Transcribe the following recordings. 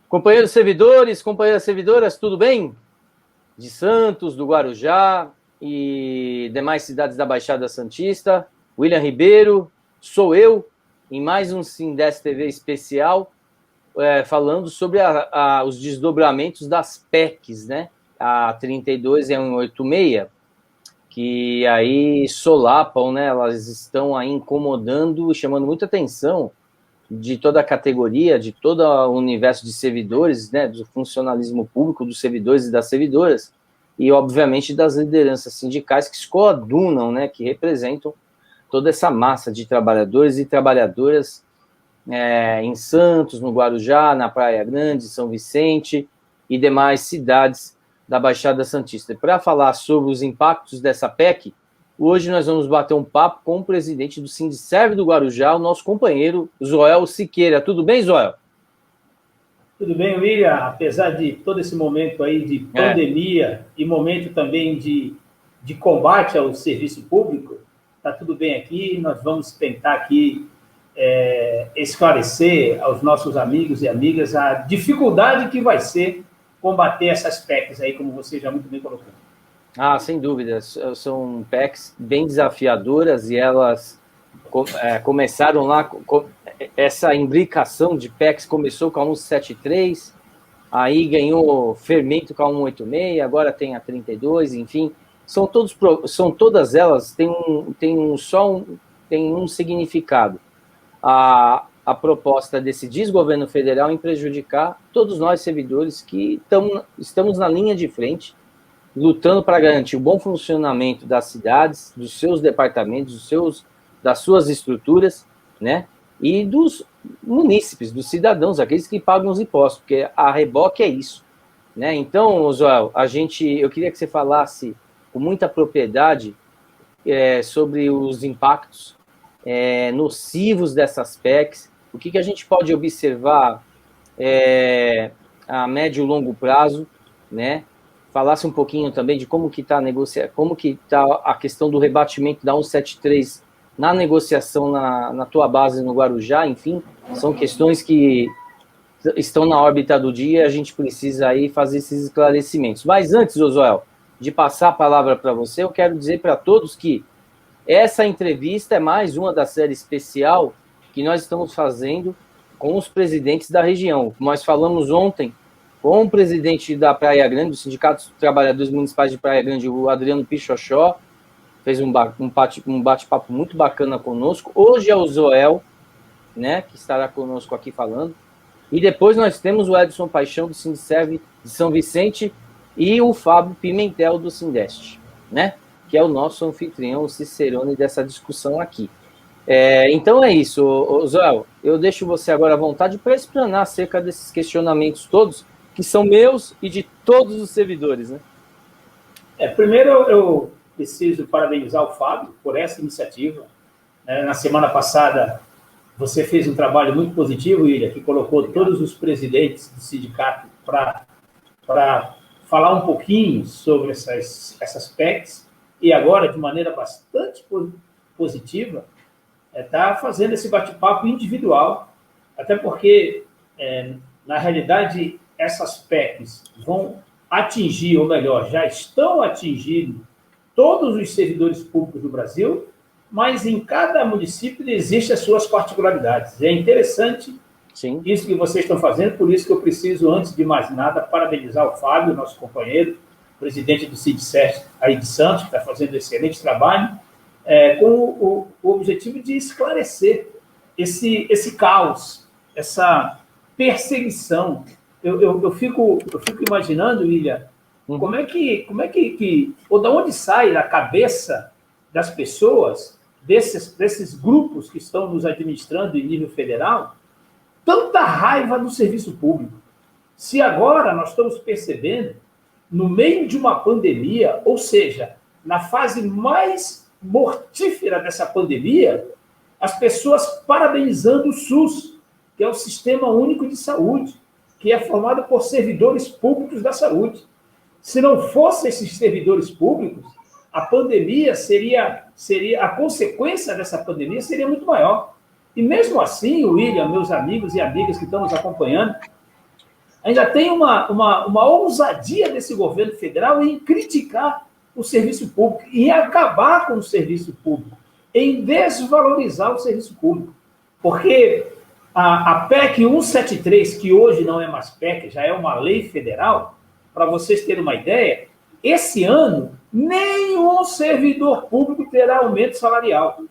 Companheiros servidores, companheiras servidoras, tudo bem? De Santos, do Guarujá e demais cidades da Baixada Santista, William Ribeiro, sou eu, em mais um Sindeste TV especial, falando sobre os desdobramentos das PECs, né? A 32 e a 186, que aí solapam, né? Elas estão aí incomodando e chamando muita atenção de toda a categoria, de todo o universo de servidores, né, do funcionalismo público, dos servidores e das servidoras, e, obviamente, das lideranças sindicais que se coadunam, né, que representam toda essa massa de trabalhadores e trabalhadoras em Santos, no Guarujá, na Praia Grande, São Vicente e demais cidades da Baixada Santista. Para falar sobre os impactos dessa PEC, hoje nós vamos bater um papo com o presidente do Sindiserv do Guarujá, o nosso companheiro Zoel Siqueira. Tudo bem, Zoel? Tudo bem, William? Apesar de todo esse momento aí de pandemia e momento também de combate ao serviço público, está tudo bem aqui. Nós vamos tentar aqui esclarecer aos nossos amigos e amigas a dificuldade que vai ser combater essas PECs aí, como você já muito bem colocou. Sem dúvida, são PECs bem desafiadoras e elas começaram lá, essa imbricação de PECs começou com a 173, aí ganhou fermento com a 186, agora tem a 32, enfim, são todas elas, tem um significado. A proposta desse desgoverno federal em prejudicar todos nós servidores que estamos na linha de frente, lutando para garantir o bom funcionamento das cidades, dos seus departamentos, das suas estruturas, né? E dos munícipes, dos cidadãos, aqueles que pagam os impostos, porque a reboque é isso, né? Então, Zoel, eu queria que você falasse com muita propriedade sobre os impactos nocivos dessas PECs, o que a gente pode observar a médio e longo prazo, né? Falasse um pouquinho também de como que está a negociação, como que está a questão do rebatimento da 173 na negociação na tua base no Guarujá, enfim, são questões que estão na órbita do dia, a gente precisa aí fazer esses esclarecimentos. Mas antes, Josuel, de passar a palavra para você, eu quero dizer para todos que essa entrevista é mais uma da série especial que nós estamos fazendo com os presidentes da região. Nós falamos ontem com o presidente da Praia Grande, do Sindicato dos Trabalhadores Municipais de Praia Grande, o Adriano Pichoxó, fez um bate-papo muito bacana conosco. Hoje é o Zoel, né, que estará conosco aqui falando. E depois nós temos o Edson Paixão, do Sindiserv de São Vicente, e o Fábio Pimentel, do Sindeste, né, que é o nosso anfitrião, o cicerone dessa discussão aqui. Então é isso, Zoel. Eu deixo você agora à vontade para explanar acerca desses questionamentos todos, que são meus e de todos os servidores, né? Primeiro, eu preciso parabenizar o Fábio por essa iniciativa. Na semana passada, você fez um trabalho muito positivo, William, que colocou todos os presidentes do sindicato para falar um pouquinho sobre essas PECs, e agora, de maneira bastante positiva, está fazendo esse bate-papo individual, até porque, na realidade, essas PECs vão atingir, ou melhor, já estão atingindo todos os servidores públicos do Brasil, mas em cada município existem as suas particularidades. É interessante Sim. Isso que vocês estão fazendo, por isso que eu preciso, antes de mais nada, parabenizar o Fábio, nosso companheiro, presidente do Sindiserv aí de Santos, que está fazendo um excelente trabalho, com o objetivo de esclarecer esse caos, essa perseguição. Eu fico imaginando, William, como é que ou de onde sai da cabeça das pessoas, desses grupos que estão nos administrando em nível federal, tanta raiva do serviço público. Se agora nós estamos percebendo, no meio de uma pandemia, ou seja, na fase mais mortífera dessa pandemia, as pessoas parabenizando o SUS, que é o Sistema Único de Saúde, que é formado por servidores públicos da saúde. Se não fossem esses servidores públicos, a pandemia a consequência dessa pandemia seria muito maior. E mesmo assim, William, meus amigos e amigas que estão nos acompanhando, ainda tem uma ousadia desse governo federal em criticar o serviço público, em acabar com o serviço público, em desvalorizar o serviço público. Porque a PEC 173, que hoje não é mais PEC, já é uma lei federal, para vocês terem uma ideia, esse ano nenhum servidor público terá aumento salarial.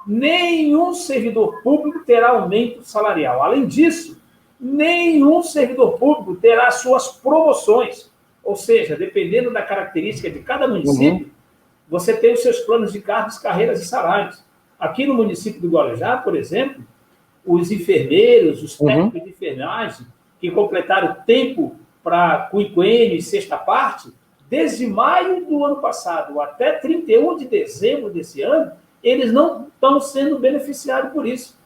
Nenhum servidor público terá aumento salarial. Além disso, nenhum servidor público terá suas promoções. Ou seja, dependendo da característica de cada município, você tem os seus planos de cargos, carreiras e salários. Aqui no município do Guarujá, por exemplo, os enfermeiros, os técnicos de enfermagem, que completaram tempo para quinquênio e sexta parte, desde maio do ano passado até 31 de dezembro desse ano, eles não estão sendo beneficiados por isso.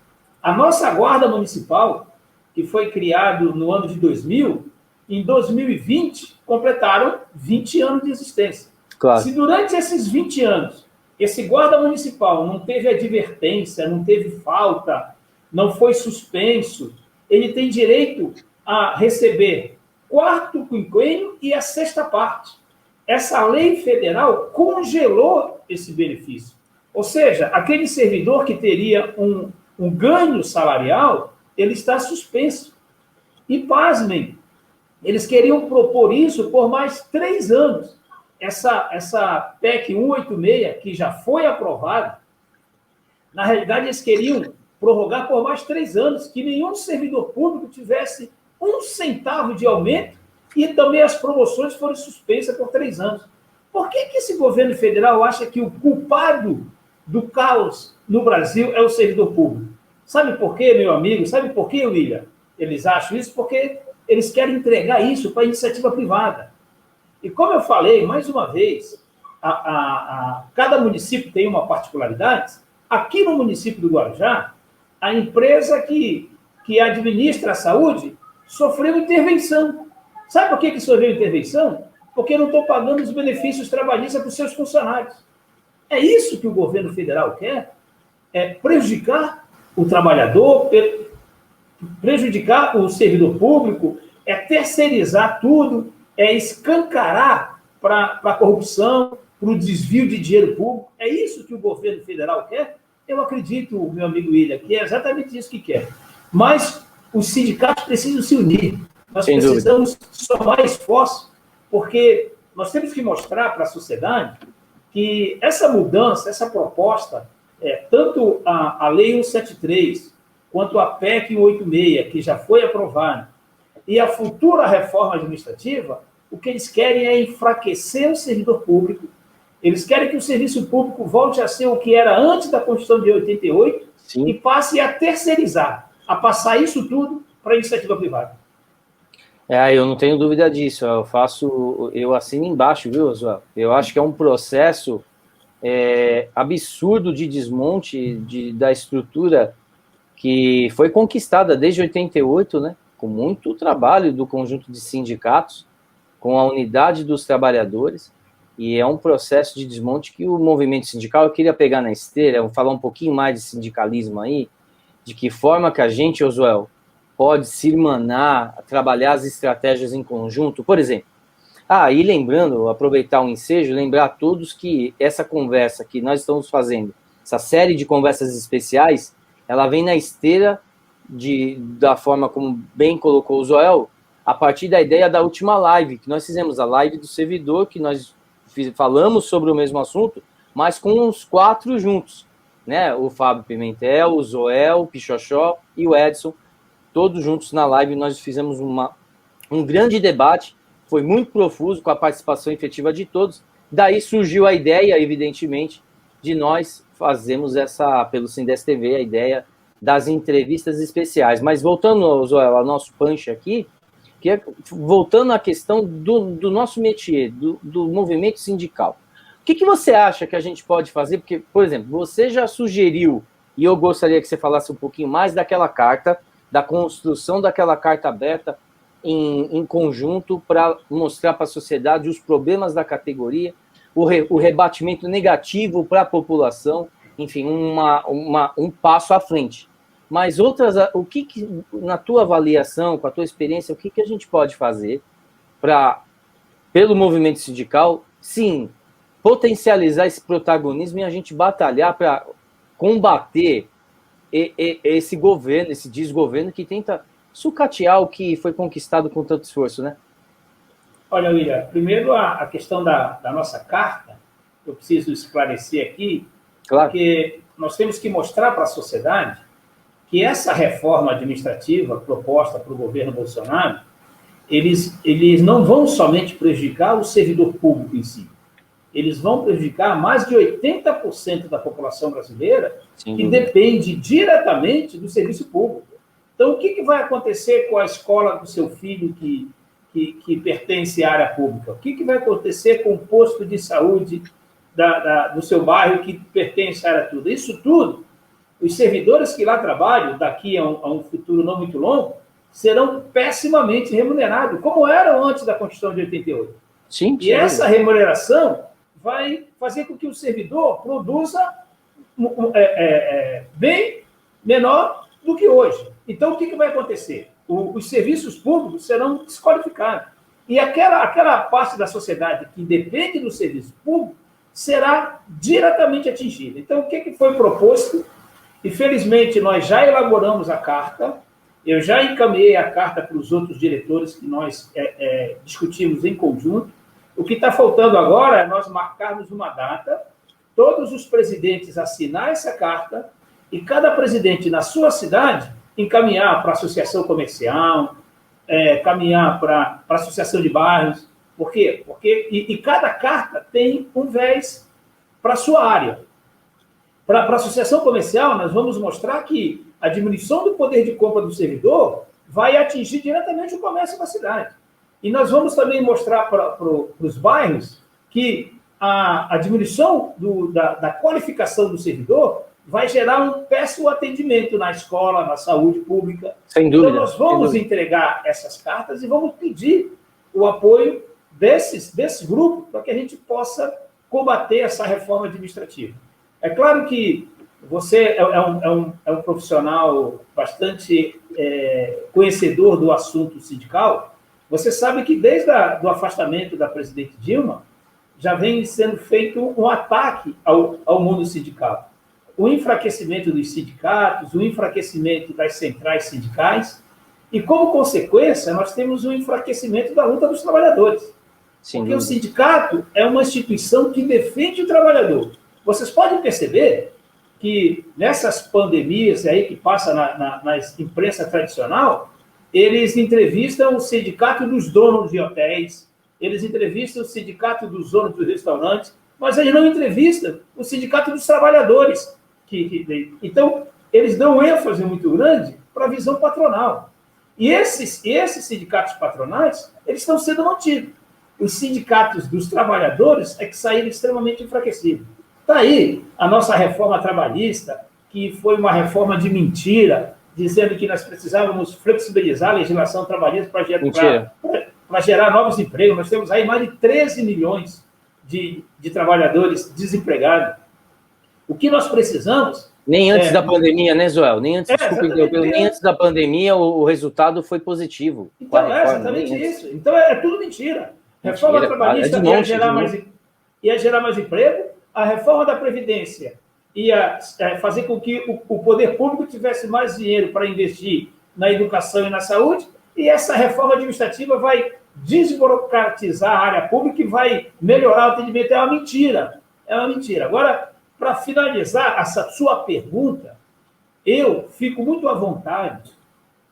A nossa Guarda Municipal, que foi criado no ano de 2000, em 2020, completaram 20 anos de existência. Claro. Se durante esses 20 anos, esse guarda municipal não teve advertência, não teve falta, não foi suspenso, ele tem direito a receber quarto quinquênio e a sexta parte. Essa lei federal congelou esse benefício. Ou seja, aquele servidor que teria um ganho salarial, ele está suspenso. E, pasmem, eles queriam propor isso por mais 3 anos. Essa PEC 186, que já foi aprovada, na realidade, eles queriam prorrogar por mais 3 anos, que nenhum servidor público tivesse 1 centavo de aumento e também as promoções foram suspensas por 3 anos. Por que esse governo federal acha que o culpado do caos no Brasil é o servidor público? Sabe por quê, meu amigo? Sabe por quê, William? Eles acham isso porque eles querem entregar isso para a iniciativa privada. E como eu falei, mais uma vez, cada município tem uma particularidade. Aqui no município do Guarujá, a empresa que administra a saúde sofreu intervenção. Sabe por que sofreu intervenção? Porque não estão pagando os benefícios trabalhistas para os seus funcionários. É isso que o governo federal quer? É prejudicar o trabalhador, prejudicar o servidor público, é terceirizar tudo, é escancarar para a corrupção, para o desvio de dinheiro público. É isso que o governo federal quer? Eu acredito, meu amigo William, que é exatamente isso que quer. Mas os sindicatos precisam se unir. Nós precisamos somar esforços, porque nós temos que mostrar para a sociedade que essa mudança, essa proposta, tanto a Lei 173, quanto a PEC 186, que já foi aprovada, e a futura reforma administrativa, o que eles querem é enfraquecer o servidor público. Eles querem que o serviço público volte a ser o que era antes da Constituição de 88. Sim. E passe a terceirizar, a passar isso tudo para a iniciativa privada. Eu não tenho dúvida disso. Eu assino embaixo, viu, Oswaldo? Eu acho que é um processo absurdo de desmonte da estrutura que foi conquistada desde 88, né? Com muito trabalho do conjunto de sindicatos, com a unidade dos trabalhadores, e é um processo de desmonte que o movimento sindical, eu queria pegar na esteira, vou falar um pouquinho mais de sindicalismo aí, de que forma que a gente, Oswaldo, pode se irmanar, trabalhar as estratégias em conjunto, por exemplo. E lembrando, aproveitar o ensejo, lembrar a todos que essa conversa que nós estamos fazendo, essa série de conversas especiais, ela vem na esteira da forma como bem colocou o Zoel, a partir da ideia da última live, que nós fizemos, a live do servidor, que nós falamos sobre o mesmo assunto, mas com os 4 juntos, né? O Fábio Pimentel, o Zoel, o Pichochó e o Edson, todos juntos na live. Nós fizemos um grande debate, foi muito profuso, com a participação efetiva de todos. Daí surgiu a ideia, evidentemente, de nós fazermos pelo Sindes TV, a ideia das entrevistas especiais. Mas voltando, Zoel, ao nosso punch aqui, voltando à questão do nosso métier, do movimento sindical. O que você acha que a gente pode fazer? Porque, por exemplo, você já sugeriu, e eu gostaria que você falasse um pouquinho mais daquela carta, da construção daquela carta aberta em conjunto para mostrar para a sociedade os problemas da categoria, o rebatimento negativo para a população, enfim, um passo à frente. mas outras, na tua avaliação, com a tua experiência, o que a gente pode fazer para, pelo movimento sindical, sim, potencializar esse protagonismo e a gente batalhar para combater esse governo, esse desgoverno que tenta sucatear o que foi conquistado com tanto esforço, né? Olha, William, primeiro a questão da nossa carta, eu preciso esclarecer aqui, claro. Porque nós temos que mostrar para a sociedade que essa reforma administrativa proposta para o governo Bolsonaro, eles não vão somente prejudicar o servidor público em si, eles vão prejudicar mais de 80% da população brasileira que depende diretamente do serviço público. Então, o que vai acontecer com a escola do seu filho que pertence à área pública? O que vai acontecer com o posto de saúde do seu bairro que pertence à área tudo? Isso tudo, os servidores que lá trabalham, daqui a um futuro não muito longo, serão pessimamente remunerados, como eram antes da Constituição de 88. Sim, e essa remuneração vai fazer com que o servidor produza bem menor do que hoje. Então, o que vai acontecer? Os serviços públicos serão desqualificados. E aquela parte da sociedade que depende do serviço público será diretamente atingida. Então, o que foi proposto? E, felizmente, nós já elaboramos a carta, eu já encaminhei a carta para os outros diretores que nós discutimos em conjunto. O que está faltando agora é nós marcarmos uma data, todos os presidentes assinar essa carta e cada presidente na sua cidade encaminhar para a associação comercial, caminhar para a associação de bairros. Por quê? Porque cada carta tem um viés para a sua área. Para a associação comercial, nós vamos mostrar que a diminuição do poder de compra do servidor vai atingir diretamente o comércio da cidade. E nós vamos também mostrar para os bairros que a diminuição da qualificação do servidor vai gerar um péssimo atendimento na escola, na saúde pública. Sem dúvida. Então, nós vamos entregar essas cartas e vamos pedir o apoio desse grupo para que a gente possa combater essa reforma administrativa. É claro que você é um profissional bastante conhecedor do assunto sindical. Você sabe que desde o afastamento da presidente Dilma, já vem sendo feito um ataque ao mundo sindical. O enfraquecimento dos sindicatos, o enfraquecimento das centrais sindicais, e, como consequência, nós temos um enfraquecimento da luta dos trabalhadores. Porque o sindicato é uma instituição que defende o trabalhador. Vocês podem perceber que nessas pandemias aí que passa na imprensa tradicional, eles entrevistam o sindicato dos donos de hotéis, eles entrevistam o sindicato dos donos dos restaurantes, mas eles não entrevistam o sindicato dos trabalhadores. Então, eles dão ênfase muito grande para a visão patronal. E esses sindicatos patronais, eles estão sendo mantidos. Os sindicatos dos trabalhadores é que saíram extremamente enfraquecidos. Está aí a nossa reforma trabalhista, que foi uma reforma de mentira, dizendo que nós precisávamos flexibilizar a legislação trabalhista para gerar novos empregos. Nós temos aí mais de 13 milhões de trabalhadores desempregados. O que nós precisamos... Nem antes da pandemia, né, Joel? Nem antes, nem antes da pandemia o resultado foi positivo. Então, é exatamente isso. Então, é tudo mentira. Reforma trabalhista ia gerar mais emprego, a reforma da Previdência ia fazer com que o poder público tivesse mais dinheiro para investir na educação e na saúde, e essa reforma administrativa vai desburocratizar a área pública e vai melhorar o atendimento. É uma mentira. É uma mentira. Agora, para finalizar essa sua pergunta, eu fico muito à vontade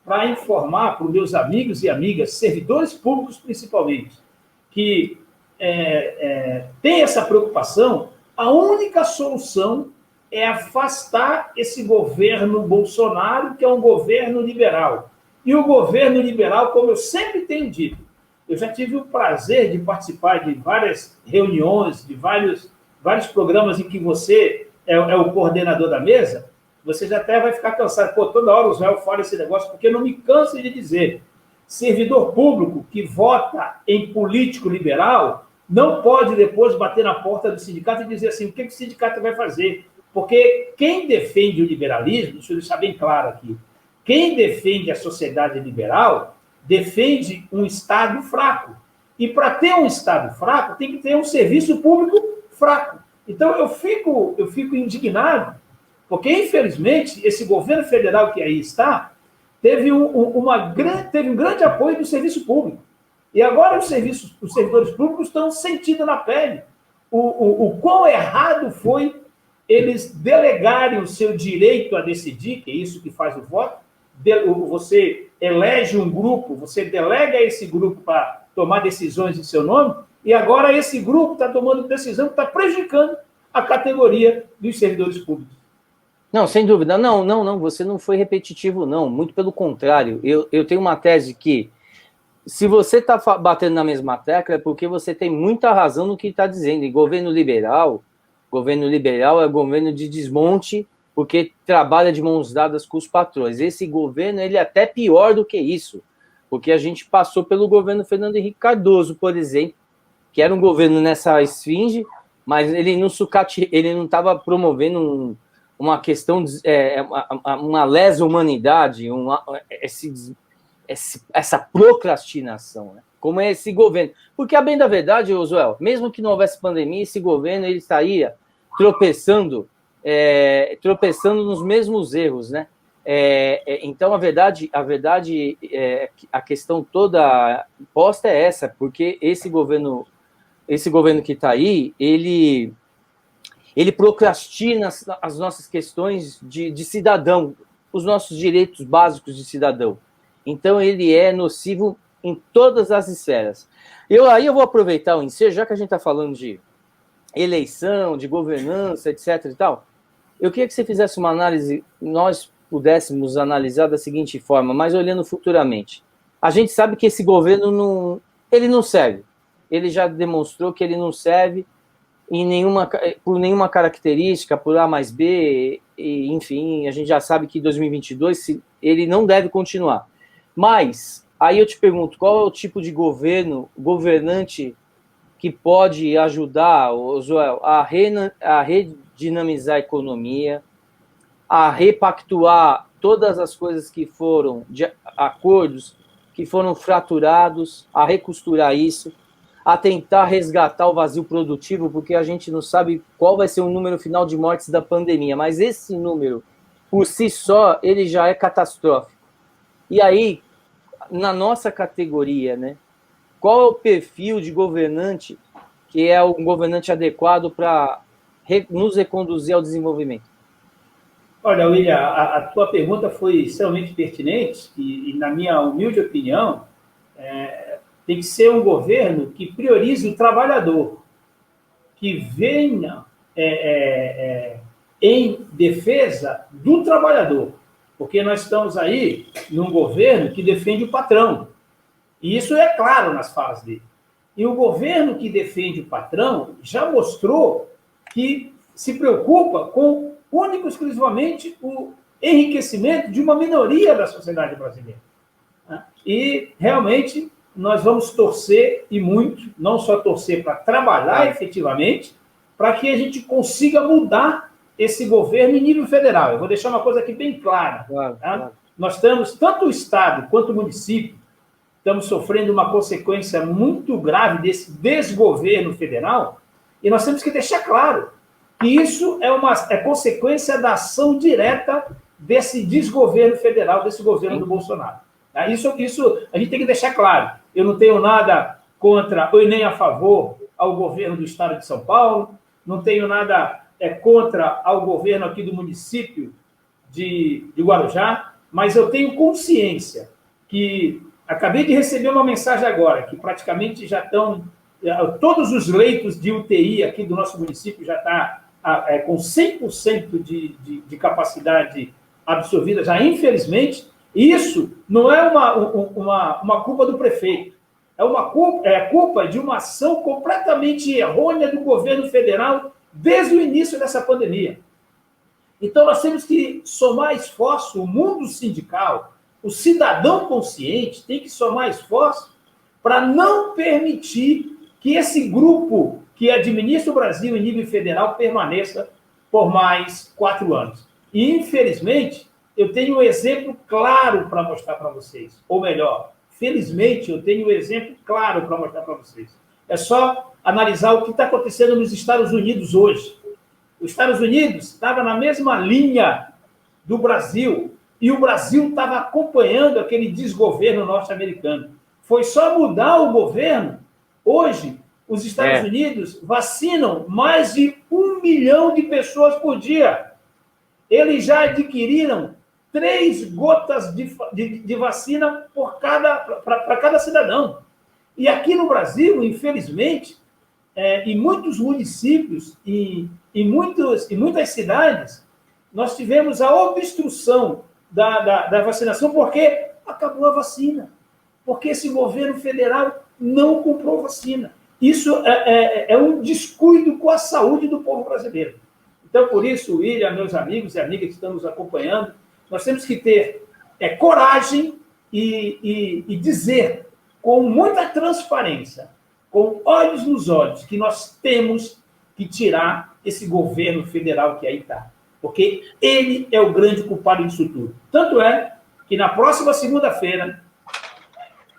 para informar para os meus amigos e amigas, servidores públicos principalmente, que têm essa preocupação. A única solução é afastar esse governo Bolsonaro, que é um governo liberal. E o governo liberal, como eu sempre tenho dito, eu já tive o prazer de participar de várias reuniões, de vários programas em que você é o coordenador da mesa, você já até vai ficar cansado. Toda hora o Israel fala esse negócio, porque eu não me canso de dizer. Servidor público que vota em político liberal não pode depois bater na porta do sindicato e dizer assim, o que o sindicato vai fazer? Porque quem defende o liberalismo, deixa eu deixar bem claro aqui, quem defende a sociedade liberal defende um Estado fraco. E para ter um Estado fraco, tem que ter um serviço público fraco. Então, eu fico indignado, porque, infelizmente, esse governo federal que aí está teve um grande apoio do serviço público. E agora os servidores públicos estão sentindo na pele o quão errado foi eles delegarem o seu direito a decidir, que é isso que faz o voto. Você elege um grupo, você delega esse grupo para tomar decisões em seu nome, e agora esse grupo está tomando decisão que está prejudicando a categoria dos servidores públicos. Não, sem dúvida. Não, você não foi repetitivo, não. Muito pelo contrário. Eu tenho uma tese que, se você está batendo na mesma tecla, é porque você tem muita razão no que está dizendo. E governo liberal é governo de desmonte, porque trabalha de mãos dadas com os patrões. Esse governo, ele é até pior do que isso, porque a gente passou pelo governo Fernando Henrique Cardoso, por exemplo, que era um governo nessa esfinge, mas ele não estava promovendo uma questão, uma lesa humanidade, essa procrastinação, né? Como é esse governo. Porque, a bem da verdade, Josué, mesmo que não houvesse pandemia, esse governo ele estaria tropeçando nos mesmos erros, né? Então, a verdade, a questão toda posta é essa, porque esse governo que está aí, ele procrastina as nossas questões de cidadão, os nossos direitos básicos de cidadão. Então, ele é nocivo em todas as esferas. Aí eu vou aproveitar o ensejo, já que a gente está falando de eleição, de governança, etc. e tal, eu queria que você fizesse uma análise, nós pudéssemos analisar da seguinte forma, mas olhando futuramente. A gente sabe que esse governo ele não serve. Ele já demonstrou que ele não serve por nenhuma característica, por A mais B, e, enfim, a gente já sabe que em 2022 ele não deve continuar. Mas, aí eu te pergunto, qual é o tipo de governante que pode ajudar, Joel, a redinamizar a economia, a repactuar todas as coisas que foram, de acordos que foram fraturados, a recosturar isso, a tentar resgatar o vazio produtivo, porque a gente não sabe qual vai ser o número final de mortes da pandemia, mas esse número, por si só, ele já é catastrófico. E aí, na nossa categoria, né, qual é o perfil de governante que é um governante adequado para nos reconduzir ao desenvolvimento? Olha, William, a tua pergunta foi extremamente pertinente e na minha humilde opinião, tem que ser um governo que priorize o trabalhador, que venha em defesa do trabalhador, porque nós estamos aí num governo que defende o patrão, e isso é claro nas falas dele. E o governo que defende o patrão já mostrou que se preocupa com, único e exclusivamente, o enriquecimento de uma minoria da sociedade brasileira. E, realmente, nós vamos torcer, e muito, não só torcer para trabalhar efetivamente, para que a gente consiga mudar esse governo em nível federal. Eu vou deixar uma coisa aqui bem clara. Claro. Nós estamos, tanto o Estado quanto o município, estamos sofrendo uma consequência muito grave desse desgoverno federal, e nós temos que deixar claro que isso é consequência da ação direta desse desgoverno federal, desse governo do Bolsonaro. Isso a gente tem que deixar claro. Eu não tenho nada contra ou nem a favor ao governo do Estado de São Paulo, não tenho nada contra ao governo aqui do município de Guarujá, mas eu tenho consciência que acabei de receber uma mensagem agora, que praticamente já estão, todos os leitos de UTI aqui do nosso município já está com 100% de capacidade absorvida, já infelizmente. Isso não é uma culpa do prefeito, é culpa de uma ação completamente errônea do governo federal desde o início dessa pandemia. Então, nós temos que somar esforço, o mundo sindical, o cidadão consciente tem que somar esforço para não permitir que esse grupo que administra o Brasil em nível federal permaneça por mais 4 anos. E, infelizmente, eu tenho um exemplo claro para mostrar para vocês. Ou melhor, felizmente, eu tenho um exemplo claro para mostrar para vocês. É só analisar o que está acontecendo nos Estados Unidos hoje. Os Estados Unidos estavam na mesma linha do Brasil, e o Brasil estava acompanhando aquele desgoverno norte-americano. Foi só mudar o governo. Hoje, os Estados Unidos vacinam mais de 1 milhão de pessoas por dia. Eles já adquiriram 3 gotas de vacina para cada cidadão. E aqui no Brasil, infelizmente, em muitos municípios e em muitas cidades, nós tivemos a obstrução da vacinação porque acabou a vacina. Porque esse governo federal não comprou vacina. Isso é um descuido com a saúde do povo brasileiro. Então, por isso, William, meus amigos e amigas que estão nos acompanhando, nós temos que ter coragem e dizer com muita transparência, com olhos nos olhos, que nós temos que tirar esse governo federal que aí está. Porque ele é o grande culpado disso tudo. Tanto é que na próxima segunda-feira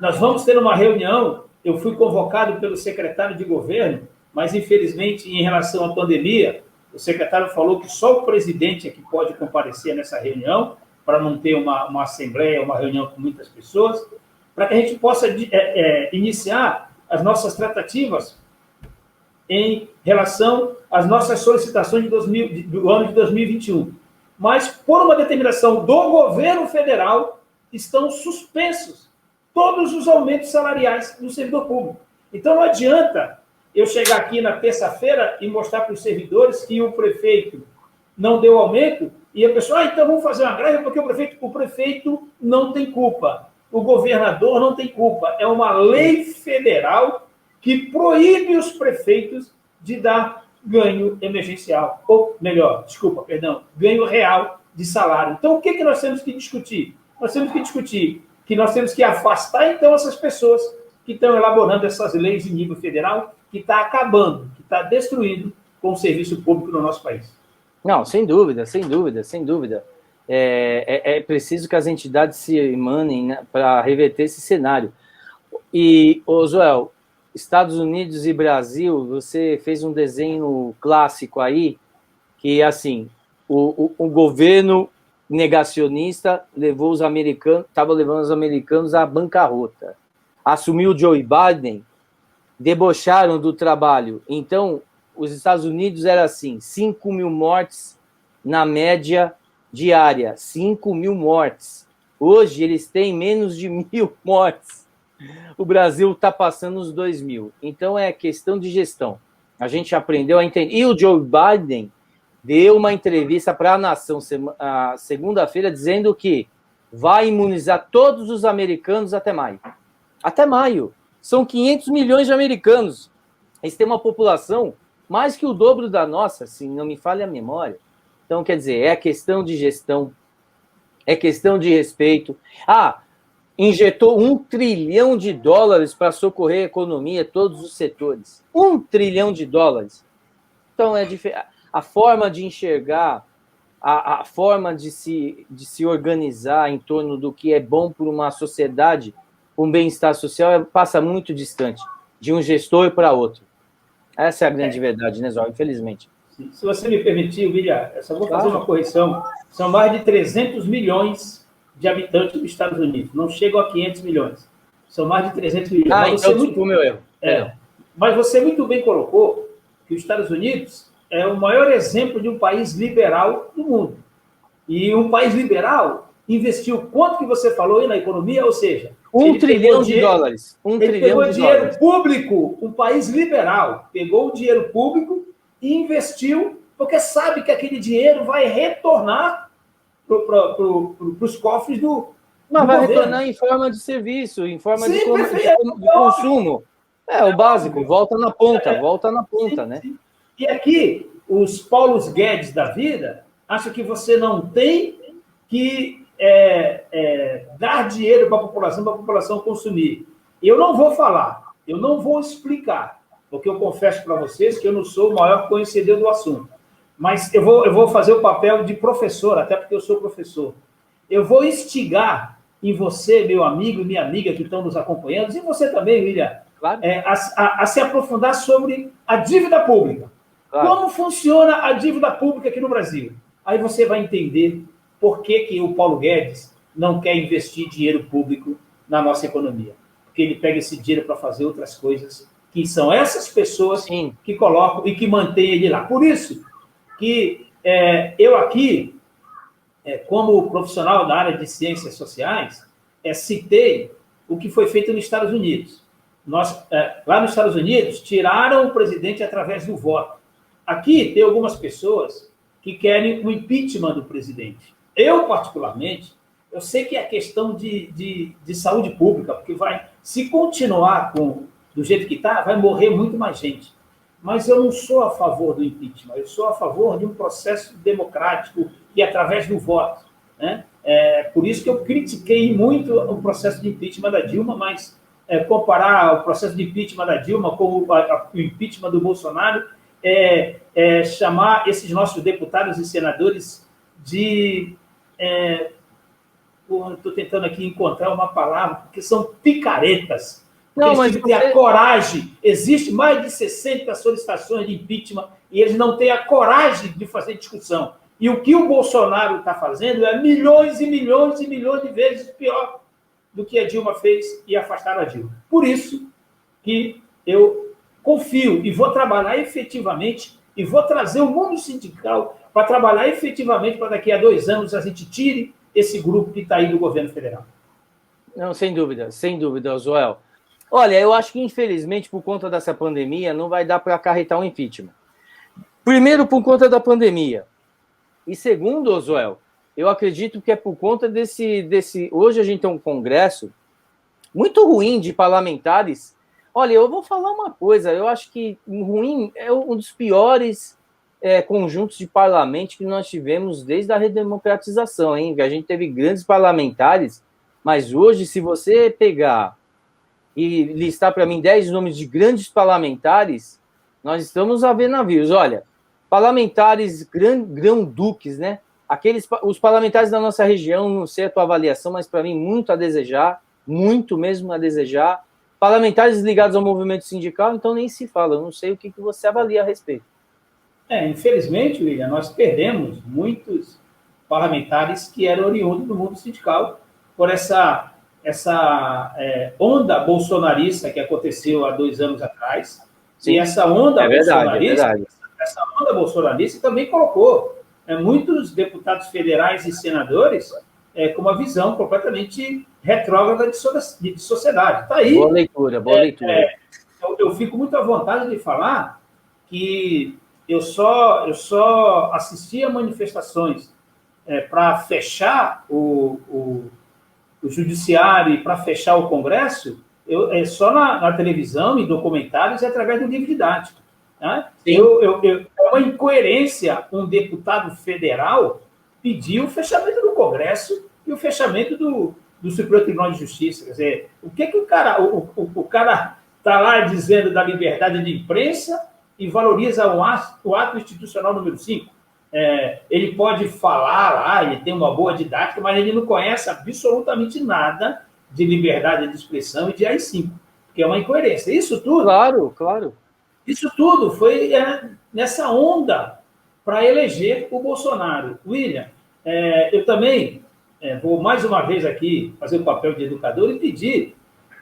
nós vamos ter uma reunião. Eu fui convocado pelo secretário de governo, mas, infelizmente, em relação à pandemia, o secretário falou que só o presidente é que pode comparecer nessa reunião, para não ter uma assembleia, uma reunião com muitas pessoas, para que a gente possa iniciar as nossas tratativas em relação às nossas solicitações do ano de 2021. Mas, por uma determinação do governo federal, estão suspensos todos os aumentos salariais do servidor público. Então, não adianta eu chegar aqui na terça-feira e mostrar para os servidores que o prefeito não deu aumento e a pessoa, então vamos fazer uma greve porque o prefeito não tem culpa, o governador não tem culpa. É uma lei federal que proíbe os prefeitos de dar ganho emergencial, ou melhor, ganho real de salário. Então, o que nós temos que discutir? Nós temos que discutir que nós temos que afastar, então, essas pessoas que estão elaborando essas leis em nível federal, que está acabando, que está destruindo com o serviço público no nosso país. Não, sem dúvida, sem dúvida, sem dúvida. É preciso que as entidades se emanem, né, para reverter esse cenário. E, Joel, Estados Unidos e Brasil, você fez um desenho clássico aí, que, assim, o governo negacionista levou os americanos, estava levando os americanos à bancarrota. Assumiu Joe Biden, debocharam do trabalho. Então, os Estados Unidos era assim, 5 mil mortes na média diária, 5 mil mortes. Hoje, eles têm menos de 1.000 mortes. O Brasil está passando os 2.000. Então, é questão de gestão. A gente aprendeu a entender. E o Joe Biden deu uma entrevista para a nação segunda-feira dizendo que vai imunizar todos os americanos até maio. Até maio. São 500 milhões de americanos. Eles têm uma população mais que o dobro da nossa, se não me falha a memória. Então, quer dizer, é questão de gestão, é questão de respeito. Injetou $1 trilhão para socorrer a economia, todos os setores. $1 trilhão. Então, a forma de enxergar, a forma de se organizar em torno do que é bom para uma sociedade, um bem-estar social, passa muito distante de um gestor para outro. Essa é a grande verdade, né, Zó? Infelizmente. Se você me permitir, William, eu só vou fazer uma correção. São mais de 300 milhões de habitantes dos Estados Unidos. Não chegam a 500 milhões. São mais de 300 milhões. Então desculpa o meu erro. Mas você muito bem colocou que os Estados Unidos é o maior exemplo de um país liberal do mundo. E um país liberal investiu quanto que você falou aí na economia? Ou seja, $1 trilhão. Ele pegou dinheiro público, um país liberal, pegou o dinheiro público e investiu, porque sabe que aquele dinheiro vai retornar para os cofres do Mas vai governo. Retornar em forma de serviço, em forma de consumo. O básico, volta na ponta, né? Sim. E aqui, os Paulos Guedes da vida acham que você não tem que dar dinheiro para a população consumir. Eu não vou falar, eu não vou explicar, porque eu confesso para vocês que eu não sou o maior conhecedor do assunto. mas eu vou fazer o papel de professor, até porque eu sou professor. Eu vou instigar em você, meu amigo e minha amiga que estão nos acompanhando, e você também, William, Claro. A se aprofundar sobre a dívida pública. Claro. Como funciona a dívida pública aqui no Brasil? Aí você vai entender por que o Paulo Guedes não quer investir dinheiro público na nossa economia. Porque ele pega esse dinheiro para fazer outras coisas, que são essas pessoas Sim. que colocam e que mantêm ele lá. Por isso que eu aqui, como profissional da área de ciências sociais, citei o que foi feito nos Estados Unidos. Lá nos Estados Unidos, tiraram o presidente através do voto. Aqui tem algumas pessoas que querem o impeachment do presidente. Eu, particularmente, eu sei que é questão de saúde pública, porque se continuar do jeito que está, vai morrer muito mais gente. Mas eu não sou a favor do impeachment, eu sou a favor de um processo democrático e através do voto. Né? Por isso que eu critiquei muito o processo de impeachment da Dilma, mas comparar o processo de impeachment da Dilma com o impeachment do Bolsonaro chamar esses nossos deputados e senadores de... estou tentando aqui encontrar uma palavra, porque são picaretas. Não, eles têm que ter a coragem. Existe mais de 60 solicitações de impeachment e eles não têm a coragem de fazer discussão. E o que o Bolsonaro está fazendo é milhões e milhões e milhões de vezes pior do que a Dilma fez e afastaram a Dilma. Por isso que eu confio e vou trabalhar efetivamente e vou trazer o mundo sindical para trabalhar efetivamente para daqui a 2 anos a gente tire esse grupo que está aí do governo federal. Não, sem dúvida, Joel. Olha, eu acho que, infelizmente, por conta dessa pandemia, não vai dar para acarretar um impeachment. Primeiro, por conta da pandemia. E segundo, Joel, eu acredito que é por conta desse... Hoje a gente tem um congresso muito ruim de parlamentares. Olha, eu vou falar uma coisa, eu acho que ruim é um dos piores conjuntos de parlamento que nós tivemos desde a redemocratização, hein? A gente teve grandes parlamentares, mas hoje, se você pegar e listar para mim 10 nomes de grandes parlamentares, nós estamos a ver navios. Olha, parlamentares grão-duques, né? Os parlamentares da nossa região, não sei a tua avaliação, mas para mim muito a desejar, muito mesmo a desejar. Parlamentares ligados ao movimento sindical, então nem se fala, eu não sei o que você avalia a respeito. Infelizmente, William, nós perdemos muitos parlamentares que eram oriundos do mundo sindical por essa onda bolsonarista que aconteceu há 2 anos atrás. Sim. E essa onda essa onda bolsonarista também colocou muitos deputados federais e senadores com uma visão completamente retrógrada de sociedade. Está aí. Boa leitura. Eu fico muito à vontade de falar que eu só assisti a manifestações para fechar o judiciário e para fechar o Congresso, só na televisão, em documentários e através do livro didático. Né? É uma incoerência um deputado federal pedir o fechamento do Congresso e o fechamento do Supremo Tribunal de Justiça. Quer dizer, o que o cara está lá dizendo da liberdade de imprensa e valoriza o ato institucional número 5? Ele pode falar lá, ele tem uma boa didática, mas ele não conhece absolutamente nada de liberdade de expressão e de AI-5, que é uma incoerência. Isso tudo... Claro. Isso tudo foi nessa onda para eleger o Bolsonaro. William, eu também vou mais uma vez aqui fazer o papel de educador e pedir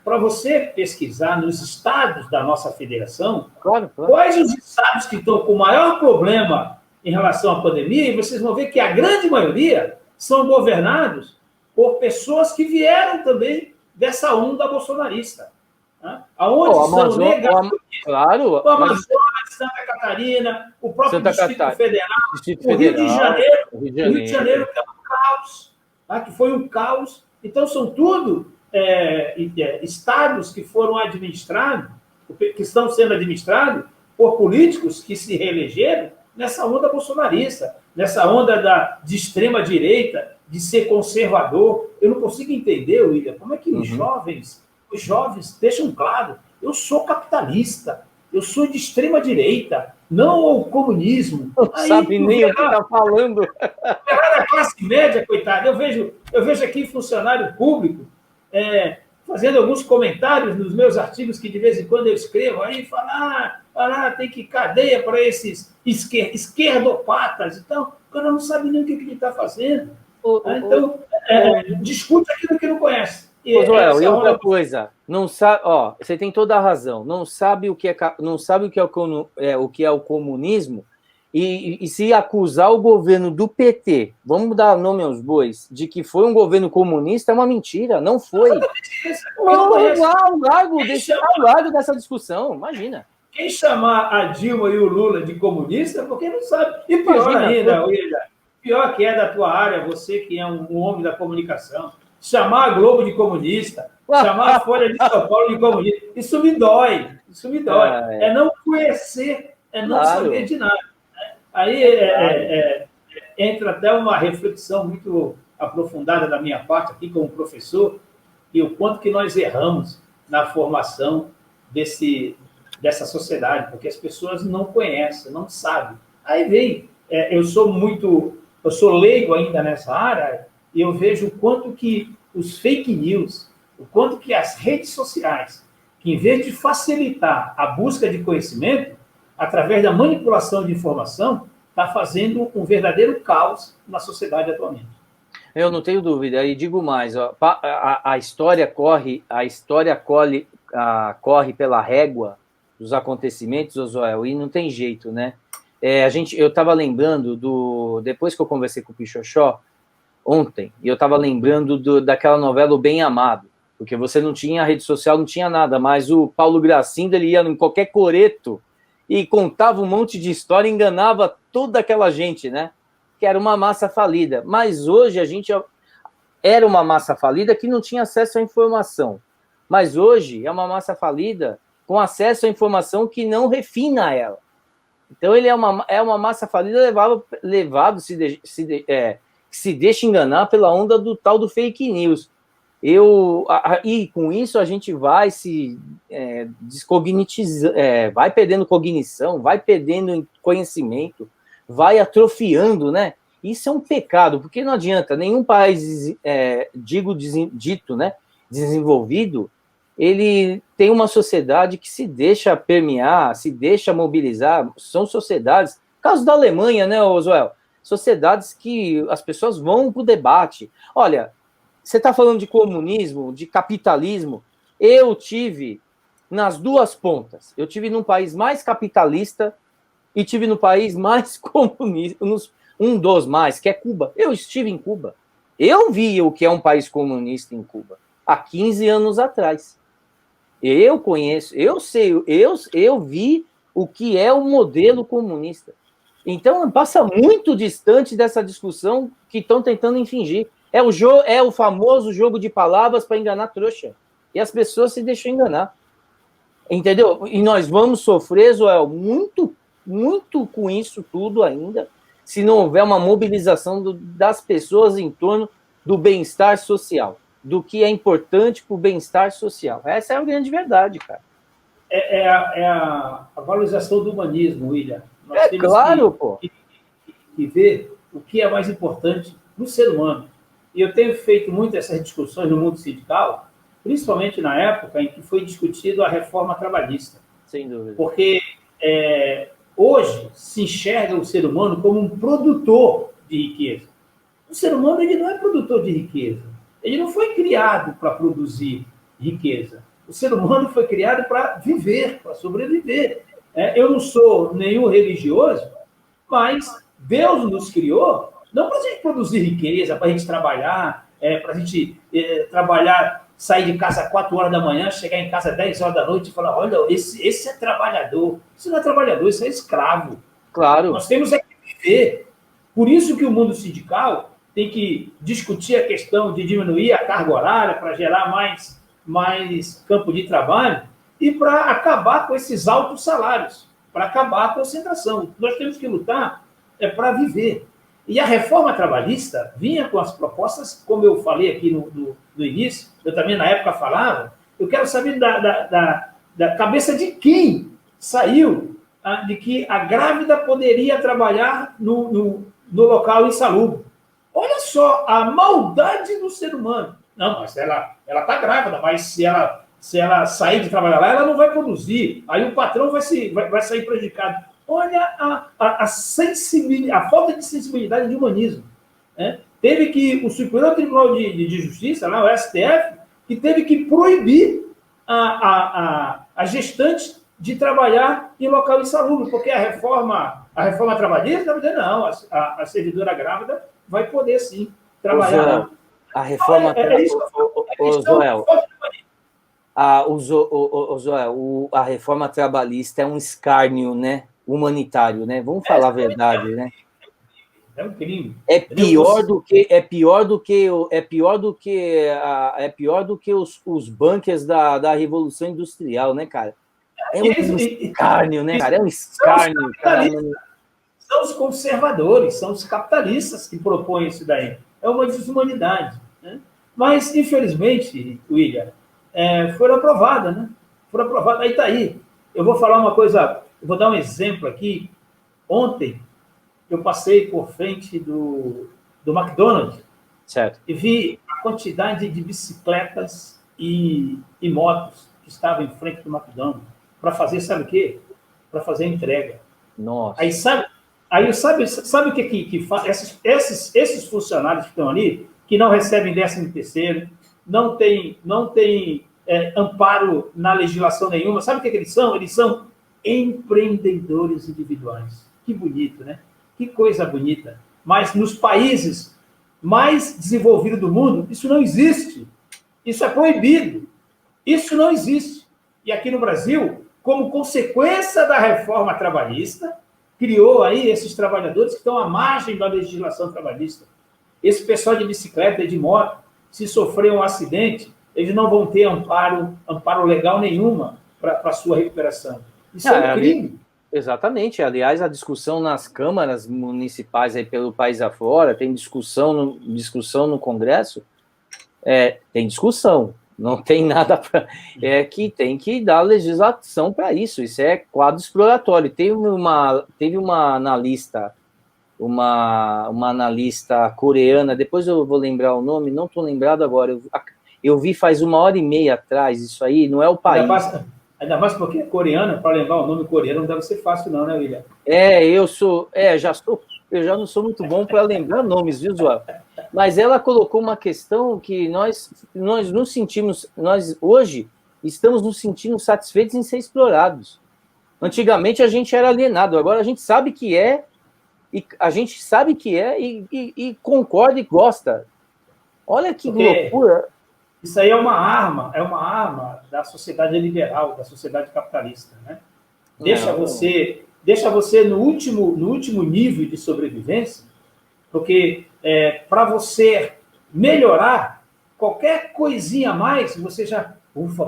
para você pesquisar nos estados da nossa federação quais os estados que estão com o maior problema em relação à pandemia, e vocês vão ver que a grande maioria são governados por pessoas que vieram também dessa onda bolsonarista. Né? Aonde são negacionistas. O Amazonas, Santa Catarina, o próprio Distrito Federal, o Rio de Janeiro. O Rio de Janeiro que é um caos, tá? Que foi um caos. Então, são tudo estados que foram administrados, que estão sendo administrados por políticos que se reelegeram nessa onda bolsonarista, nessa onda de extrema-direita, de ser conservador. Eu não consigo entender, William, como é que os jovens deixam claro, eu sou capitalista, eu sou de extrema-direita, não ao comunismo. Não sabe nem o que está falando. A classe média, coitada, eu vejo aqui funcionário público fazendo alguns comentários nos meus artigos que de vez em quando eu escrevo, aí fala, tem que cadeia para esses esquerdopatas. Então, o cara não sabe nem o que ele está fazendo. Então, discute aquilo que não conhece. Joel, e outra coisa, não sabe, você tem toda a razão, não sabe o que é o comunismo, e se acusar o governo do PT, vamos dar nome aos bois, de que foi um governo comunista, é uma mentira, não foi. Largo dessa discussão, imagina. Quem chamar a Dilma e o Lula de comunista, porque não sabe. E pior ainda, William, pior que é da tua área, você que é um homem da comunicação, chamar a Globo de comunista, chamar a Folha de São Paulo de comunista, isso me dói. É não conhecer, é não saber de nada. Aí entra até uma reflexão muito aprofundada da minha parte aqui como professor, e o quanto que nós erramos na formação dessa sociedade, porque as pessoas não conhecem, não sabem. Aí vem, eu sou leigo ainda nessa área, e eu vejo o quanto que os fake news, o quanto que as redes sociais, que em vez de facilitar a busca de conhecimento, através da manipulação de informação, está fazendo um verdadeiro caos na sociedade atualmente. Eu não tenho dúvida, e digo mais, a história corre pela régua dos acontecimentos, Josué, e não tem jeito, né? Eu estava lembrando depois que eu conversei com o Pichoxó ontem, e eu estava lembrando daquela novela O Bem Amado, porque você não tinha rede social, não tinha nada, mas o Paulo Gracindo, ele ia em qualquer coreto e contava um monte de história, enganava toda aquela gente, né? Que era uma massa falida. Mas hoje a gente era uma massa falida que não tinha acesso à informação. Mas hoje é uma massa falida com acesso à informação que não refina ela. Então ele é uma massa falida levado se deixa enganar pela onda do tal do fake news. E com isso a gente vai se descognitizando, vai perdendo cognição, vai perdendo conhecimento, vai atrofiando, né? Isso é um pecado, porque não adianta, nenhum país, desenvolvido, ele tem uma sociedade que se deixa permear, se deixa mobilizar, são sociedades, caso da Alemanha, né, Josué? Sociedades que as pessoas vão para o debate. Olha, você está falando de comunismo, de capitalismo, eu tive nas duas pontas, eu tive num país mais capitalista e tive no país mais comunista, um dos mais, que é Cuba. Eu estive em Cuba. Eu vi o que é um país comunista em Cuba, há 15 anos atrás. Eu conheço, eu sei, eu vi o que é o modelo comunista. Então, passa muito distante dessa discussão que estão tentando infringir. É o famoso jogo de palavras para enganar trouxa. E as pessoas se deixam enganar. Entendeu? E nós vamos sofrer, Joel, muito, muito com isso tudo ainda, se não houver uma mobilização das pessoas em torno do bem-estar social, do que é importante para o bem-estar social. Essa é a grande verdade, cara. É a valorização do humanismo, William. Nós temos que ver o que é mais importante no ser humano. E eu tenho feito muito essas discussões no mundo sindical, principalmente na época em que foi discutido a reforma trabalhista. Sem dúvida. Porque hoje se enxerga o ser humano como um produtor de riqueza. O ser humano ele não é produtor de riqueza. Ele não foi criado para produzir riqueza. O ser humano foi criado para viver, para sobreviver. Eu não sou nenhum religioso, mas Deus nos criou não para a gente produzir riqueza, para a gente trabalhar, para a gente trabalhar, sair de casa às 4 horas da manhã, chegar em casa às 10 horas da noite e falar, olha, esse é trabalhador. Isso não é trabalhador, isso é escravo. Claro. Nós temos que viver. Por isso que o mundo sindical tem que discutir a questão de diminuir a carga horária para gerar mais campo de trabalho e para acabar com esses altos salários, para acabar a concentração. Nós temos que lutar para viver. E a reforma trabalhista vinha com as propostas, como eu falei aqui no início, eu também na época falava, eu quero saber da cabeça de quem saiu de que a grávida poderia trabalhar no local insalubre. Olha só a maldade do ser humano. Não, mas ela está grávida, mas se ela sair de trabalhar lá, ela não vai produzir. Aí o patrão vai sair prejudicado. Olha a sensibilidade, a falta de sensibilidade de humanismo. Né? Teve que o Superior Tribunal de Justiça, lá, o STF, que teve que proibir a gestante de trabalhar em local insalubre, porque a reforma trabalhista, não, a servidora grávida vai poder sim trabalhar. A reforma a reforma trabalhista é um escárnio, né, humanitário, né? Vamos falar a verdade, né? É um crime. É pior do que os bunkers da Revolução Industrial, né, cara? É um escárnio, né, cara? É um escárnio. São os conservadores, são os capitalistas que propõem isso daí. É uma desumanidade. Né? Mas, infelizmente, William, foram aprovadas, né? Foram aprovadas. Aí está aí. Eu vou falar uma coisa, eu vou dar um exemplo aqui. Ontem, eu passei por frente do McDonald's, certo, e vi a quantidade de bicicletas e motos que estavam em frente do McDonald's para fazer, sabe o quê? Para fazer entrega. Nossa. Aí sabe o que faz? Esses funcionários que estão ali, que não recebem 13º, não tem amparo na legislação nenhuma, sabe o que eles são? Eles são empreendedores individuais. Que bonito, né? Que coisa bonita. Mas nos países mais desenvolvidos do mundo, isso não existe. Isso é proibido. Isso não existe. E aqui no Brasil, como consequência da reforma trabalhista, criou aí esses trabalhadores que estão à margem da legislação trabalhista. Esse pessoal de bicicleta e de moto, se sofrer um acidente, eles não vão ter amparo legal nenhuma para a sua recuperação. Isso é um crime. Exatamente. Aliás, a discussão nas câmaras municipais aí pelo país afora, tem discussão no Congresso, tem discussão, não tem nada para... que tem que dar legislação para isso, isso é quadro exploratório. Teve uma analista, uma analista coreana, depois eu vou lembrar o nome, não estou lembrado agora, eu vi faz 1h30 atrás, isso aí, não é o país... Ainda mais porque é coreana, para lembrar o nome coreano não deve ser fácil não, né, William? Eu já não sou muito bom para lembrar nomes, viu, João? Mas ela colocou uma questão que nós nos sentimos, nós hoje estamos nos sentindo satisfeitos em ser explorados. Antigamente a gente era alienado, agora a gente sabe que é, e concorda e gosta. Olha que loucura. Isso aí é uma arma da sociedade liberal, da sociedade capitalista, né? Deixa você no último nível de sobrevivência, porque para você melhorar qualquer coisinha a mais, você já,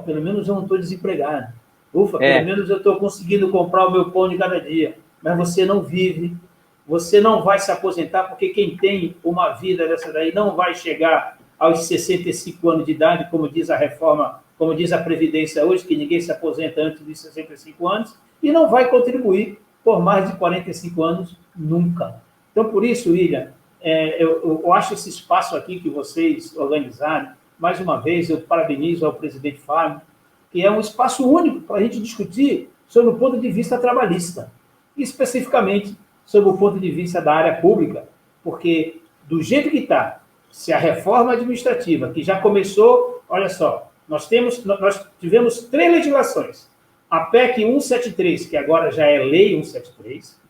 pelo menos eu não estou desempregado, pelo menos eu estou conseguindo comprar o meu pão de cada dia, mas você não vive, você não vai se aposentar, porque quem tem uma vida dessa daí não vai chegar aos 65 anos de idade, como diz a reforma, como diz a Previdência hoje, que ninguém se aposenta antes de 65 anos, e não vai contribuir por mais de 45 anos nunca. Então, por isso, William, eu acho esse espaço aqui que vocês organizaram, mais uma vez, eu parabenizo ao presidente Fábio, que é um espaço único para a gente discutir sobre o ponto de vista trabalhista, e especificamente sobre o ponto de vista da área pública, porque do jeito que está, se a reforma administrativa, que já começou, olha só, nós tivemos 3 legislações. A PEC 173, que agora já é Lei 173,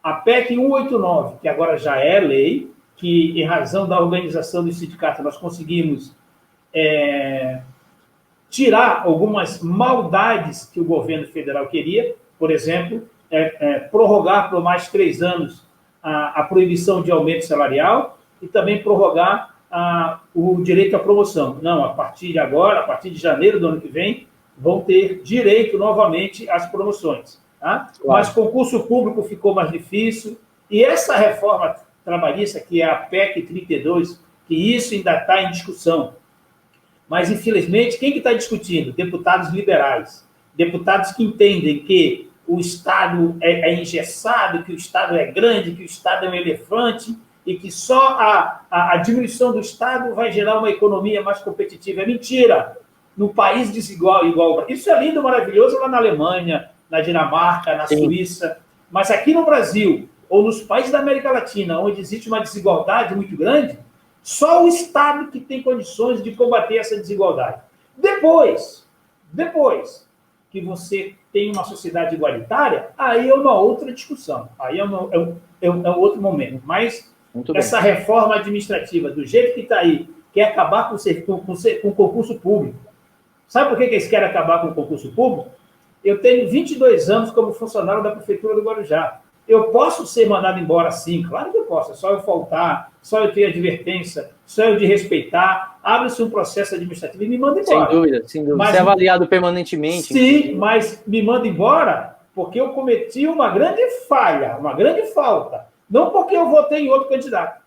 a PEC 189, que agora já é lei, que, em razão da organização do sindicato, nós conseguimos tirar algumas maldades que o governo federal queria, por exemplo, prorrogar por mais 3 anos a proibição de aumento salarial, e também prorrogar o direito à promoção. Não, a partir de agora, a partir de janeiro do ano que vem, vão ter direito novamente às promoções. Tá? Claro. Mas concurso público ficou mais difícil, e essa reforma trabalhista, que é a PEC 32, que isso ainda está em discussão. Mas, infelizmente, quem que está discutindo? Deputados liberais, deputados que entendem que o Estado é engessado, que o Estado é grande, que o Estado é um elefante e que só a diminuição do Estado vai gerar uma economia mais competitiva. É mentira! No país desigual, igual. Isso é lindo, maravilhoso lá na Alemanha, na Dinamarca, na Sim. Suíça. Mas aqui no Brasil, ou nos países da América Latina, onde existe uma desigualdade muito grande, só o Estado que tem condições de combater essa desigualdade. Depois que você tem uma sociedade igualitária, aí é uma outra discussão, aí é um outro momento. Mas essa reforma administrativa, do jeito que está aí, quer acabar com o concurso público. Sabe por que eles querem acabar com o concurso público? Eu tenho 22 anos como funcionário da Prefeitura do Guarujá. Eu posso ser mandado embora, sim, claro que eu posso. É só eu faltar, só eu ter advertência, só eu de respeitar. Abre-se um processo administrativo e me manda embora. Sem dúvida, sem dúvida. Você é avaliado permanentemente. Sim, mas me manda embora porque eu cometi uma grande falha, uma grande falta. Não porque eu votei em outro candidato.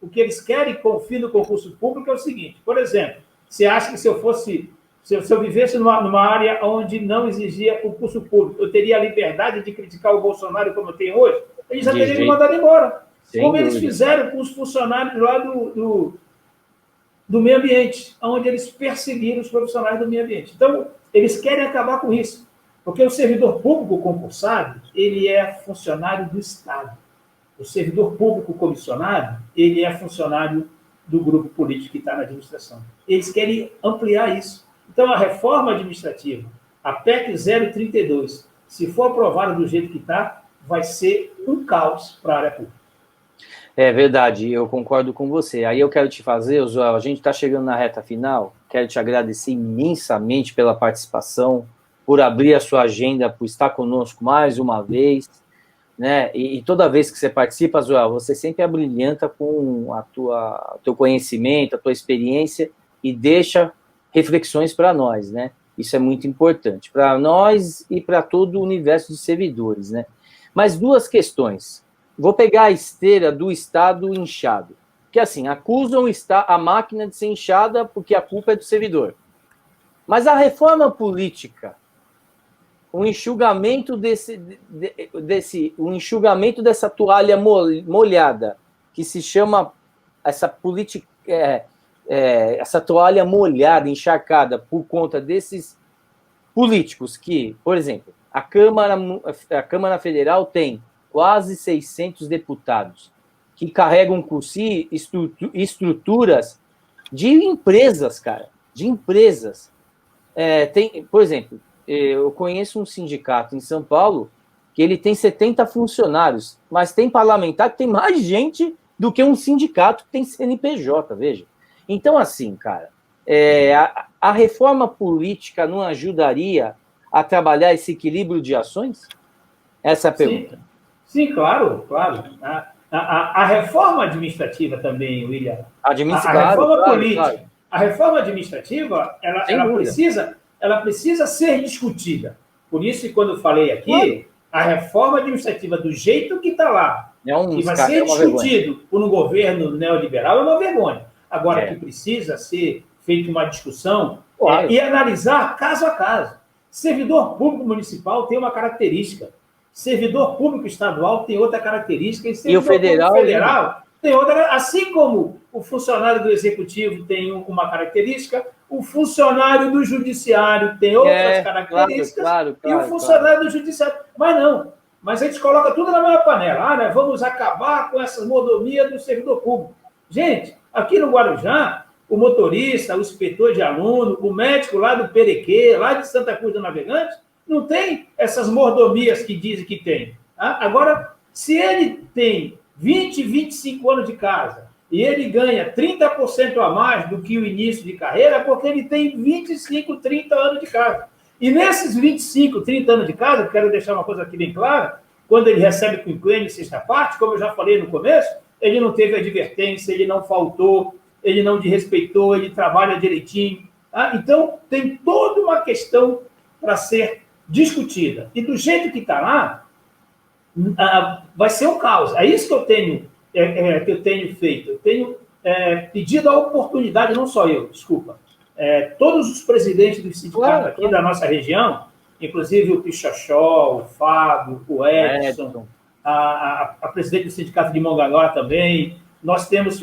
O que eles querem com o fim do concurso público é o seguinte. Por exemplo, você acha que se eu vivesse numa área onde não exigia concurso público, eu teria a liberdade de criticar o Bolsonaro como eu tenho hoje? Eles já teriam me mandado embora. Como eles fizeram com os funcionários lá do meio ambiente, onde eles perseguiram os profissionais do meio ambiente. Então, eles querem acabar com isso. Porque o servidor público concursado, ele é funcionário do Estado. O servidor público comissionado, ele é funcionário do grupo político que está na administração. Eles querem ampliar isso. Então, a reforma administrativa, a PEC 032, se for aprovada do jeito que está, vai ser um caos para a área pública. É verdade, eu concordo com você. Aí eu quero te fazer, Joel, a gente está chegando na reta final, quero te agradecer imensamente pela participação, por abrir a sua agenda, por estar conosco mais uma vez, né? E toda vez que você participa, Joel, você sempre abrilhanta com teu conhecimento, a tua experiência e deixa reflexões para nós, né? Isso é muito importante para nós e para todo o universo de servidores, né? Mas duas questões. Vou pegar a esteira do Estado inchado, que assim, acusam a máquina de ser inchada porque a culpa é do servidor. Mas a reforma política, o enxugamento o enxugamento dessa toalha molhada, que se chama essa política, essa toalha molhada, encharcada por conta desses políticos que, por exemplo, a Câmara Federal tem quase 600 deputados que carregam por si estruturas de empresas, cara, de empresas. Por exemplo, eu conheço um sindicato em São Paulo que ele tem 70 funcionários, mas tem parlamentar que tem mais gente do que um sindicato que tem CNPJ, veja. Então, assim, cara, a reforma política não ajudaria a trabalhar esse equilíbrio de ações? Essa é a pergunta. Sim, claro, claro. A reforma administrativa também, William. A reforma política, claro. A reforma administrativa, ela precisa ser discutida. Por isso, quando eu falei aqui, a reforma administrativa do jeito que está lá, que vai ser discutido por um governo neoliberal, é uma vergonha. Agora, que precisa ser feita uma discussão e analisar caso a caso. Servidor público municipal tem uma característica. Servidor público estadual tem outra característica. E o federal tem outra. Assim como o funcionário do executivo tem uma característica, o funcionário do judiciário tem outras características, claro, e o funcionário do judiciário... Mas a gente coloca tudo na mesma panela. Né? Vamos acabar com essas mordomias do servidor público. Gente, aqui no Guarujá, o motorista, o inspetor de aluno, o médico lá do Perequê, lá de Santa Cruz do Navegante, não tem essas mordomias que dizem que tem. Tá? Agora, se ele tem 20, 25 anos de casa e ele ganha 30% a mais do que o início de carreira, é porque ele tem 25, 30 anos de casa. E nesses 25, 30 anos de casa, eu quero deixar uma coisa aqui bem clara, quando ele recebe quinquênio e sexta parte, como eu já falei no começo, ele não teve advertência, ele não faltou, ele não desrespeitou, ele trabalha direitinho. Tá? Então, tem toda uma questão para ser discutida. E do jeito que está lá, vai ser um caos. É isso que eu tenho feito. Eu tenho pedido a oportunidade, não só eu, desculpa, todos os presidentes do sindicato aqui da nossa região, inclusive o Pichachó, o Fábio, o Edson, a presidente do Sindicato de Mongaguá também. Nós temos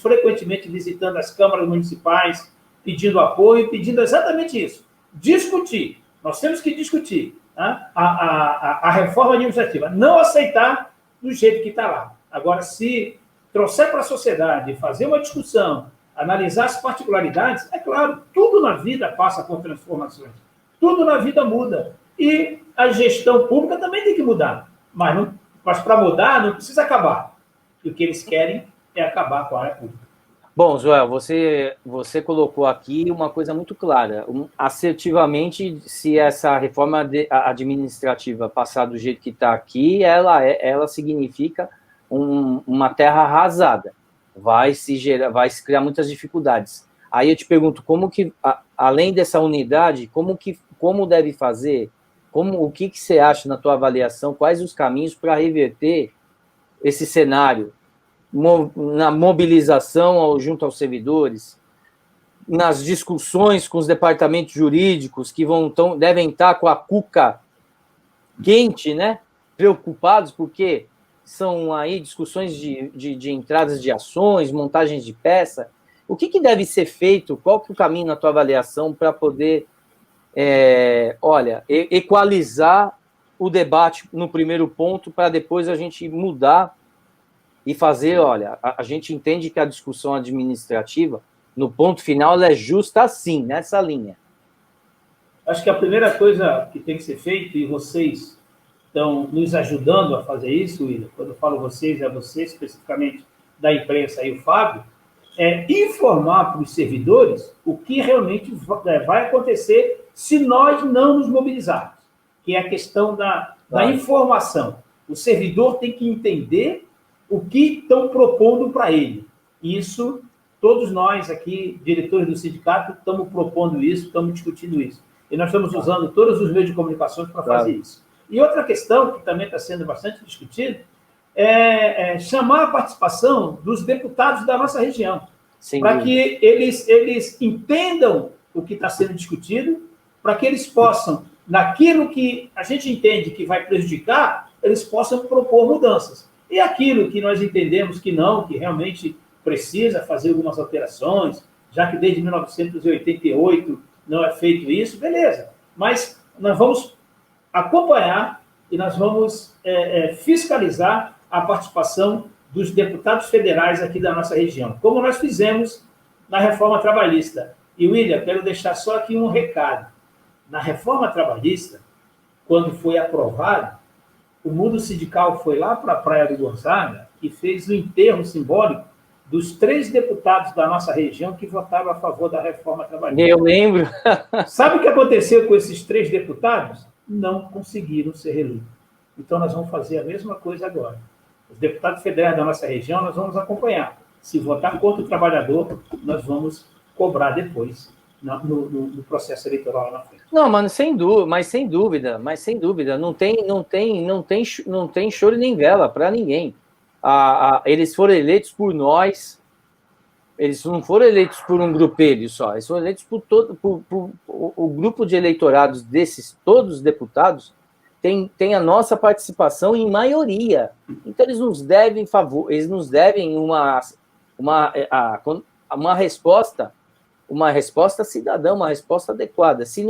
frequentemente visitando as câmaras municipais, pedindo apoio, pedindo exatamente isso. Discutir. Nós temos que discutir, né, a reforma administrativa. Não aceitar do jeito que está lá. Agora, se trouxer para a sociedade, fazer uma discussão, analisar as particularidades, é claro, tudo na vida passa por transformações. Tudo na vida muda. E a gestão pública também tem que mudar. Mas para mudar, não precisa acabar. E o que eles querem é acabar com a área pública. Bom, Joel, você colocou aqui uma coisa muito clara. Assertivamente, se essa reforma administrativa passar do jeito que está aqui, ela significa uma terra arrasada. Vai se criar muitas dificuldades. Aí eu te pergunto, como que, além dessa unidade, como deve fazer, o que você acha na tua avaliação, quais os caminhos para reverter esse cenário na mobilização junto aos servidores, nas discussões com os departamentos jurídicos que devem estar com a cuca quente, né? Preocupados, porque são aí discussões de entradas de ações, montagens de peça. O que deve ser feito? Qual que é o caminho na tua avaliação para poder, equalizar o debate no primeiro ponto, para depois a gente mudar e fazer, a gente entende que a discussão administrativa, no ponto final, ela é justa assim, nessa linha. Acho que a primeira coisa que tem que ser feita, e vocês estão nos ajudando a fazer isso, William, quando eu falo vocês, é você especificamente da imprensa e o Fábio, é informar para os servidores o que realmente vai acontecer se nós não nos mobilizarmos, que é a questão da informação. O servidor tem que entender o que estão propondo para ele. Isso, todos nós aqui, diretores do sindicato, estamos propondo isso, estamos discutindo isso. E nós estamos usando todos os meios de comunicação para fazer isso. E outra questão que também está sendo bastante discutida é chamar a participação dos deputados da nossa região, para que eles entendam o que está sendo discutido, para que eles possam, naquilo que a gente entende que vai prejudicar, eles possam propor mudanças. E aquilo que nós entendemos que não, que realmente precisa fazer algumas alterações, já que desde 1988 não é feito isso, beleza. Mas nós vamos acompanhar e nós vamos fiscalizar a participação dos deputados federais aqui da nossa região, como nós fizemos na reforma trabalhista. E, William, quero deixar só aqui um recado. Na reforma trabalhista, quando foi aprovado, o mundo sindical foi lá para a Praia do Gonzaga e fez o enterro simbólico dos 3 deputados da nossa região que votaram a favor da reforma trabalhista. Eu lembro. Sabe o que aconteceu com esses 3 deputados? Não conseguiram ser reeleitos. Então, nós vamos fazer a mesma coisa agora. Os deputados federais da nossa região, nós vamos acompanhar. Se votar contra o trabalhador, nós vamos cobrar depois, no processo eleitoral lá na frente. Não, mano, sem dúvida, não tem choro nem vela para ninguém. Eles foram eleitos por nós, eles não foram eleitos por um grupelho só, eles foram eleitos por o grupo de eleitorados desses, todos os deputados, tem a nossa participação em maioria. Então eles nos devem uma resposta cidadã, uma resposta adequada. Se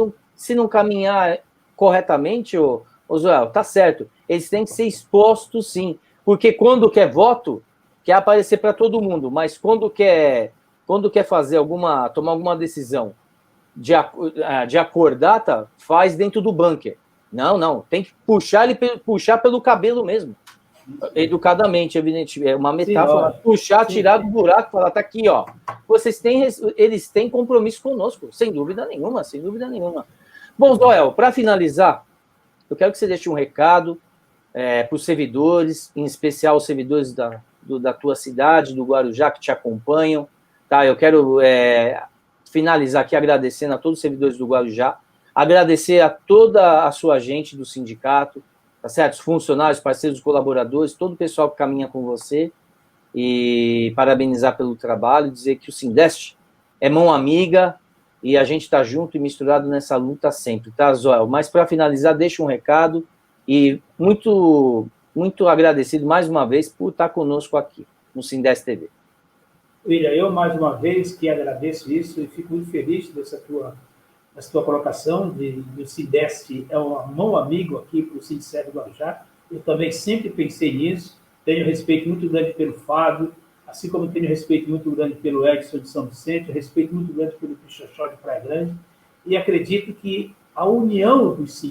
não caminhar corretamente, ô Joel, tá certo. Eles têm que ser expostos, sim. Porque quando quer voto, quer aparecer para todo mundo. Mas quando quer tomar alguma decisão de acordata, faz dentro do bunker. Não. Tem que puxar pelo cabelo mesmo. Educadamente, evidentemente, é uma metáfora. Sim, puxar, tirar do buraco, falar, tá aqui, ó. Eles têm compromisso conosco, sem dúvida nenhuma. Bom, Joel, para finalizar, eu quero que você deixe um recado para os servidores, em especial os servidores da tua cidade, do Guarujá, que te acompanham. Tá? Eu quero finalizar aqui agradecendo a todos os servidores do Guarujá, agradecer a toda a sua gente do sindicato, tá certo? Os funcionários, parceiros, colaboradores, todo o pessoal que caminha com você, e parabenizar pelo trabalho, dizer que o Sindeste é mão amiga, e a gente está junto e misturado nessa luta sempre, tá, Zoel? Mas para finalizar, deixa um recado e muito, muito agradecido mais uma vez por estar conosco aqui no Sindeste TV. William, eu mais uma vez que agradeço isso e fico muito feliz dessa tua colocação do Sindeste é um mão amigo aqui para o Sindiceb do Guarujá. Eu também sempre pensei nisso, tenho respeito muito grande pelo Fábio, assim como tenho respeito muito grande pelo Edson de São Vicente, respeito muito grande pelo Pichochó de Praia Grande, e acredito que a união dos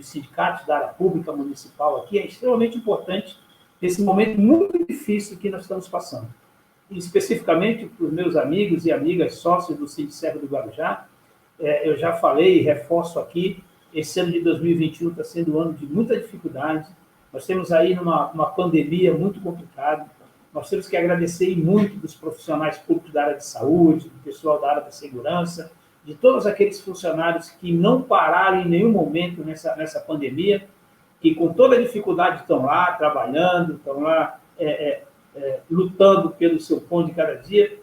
sindicatos da área pública municipal aqui é extremamente importante nesse momento muito difícil que nós estamos passando. E especificamente para os meus amigos e amigas sócios do Sindiceb do Guarujá, eu já falei e reforço aqui, esse ano de 2021 está sendo um ano de muita dificuldade, nós temos aí uma pandemia muito complicada, nós temos que agradecer muito dos profissionais públicos da área de saúde, do pessoal da área da segurança, de todos aqueles funcionários que não pararam em nenhum momento nessa pandemia, que com toda a dificuldade estão lá trabalhando, estão lá lutando pelo seu pão de cada dia,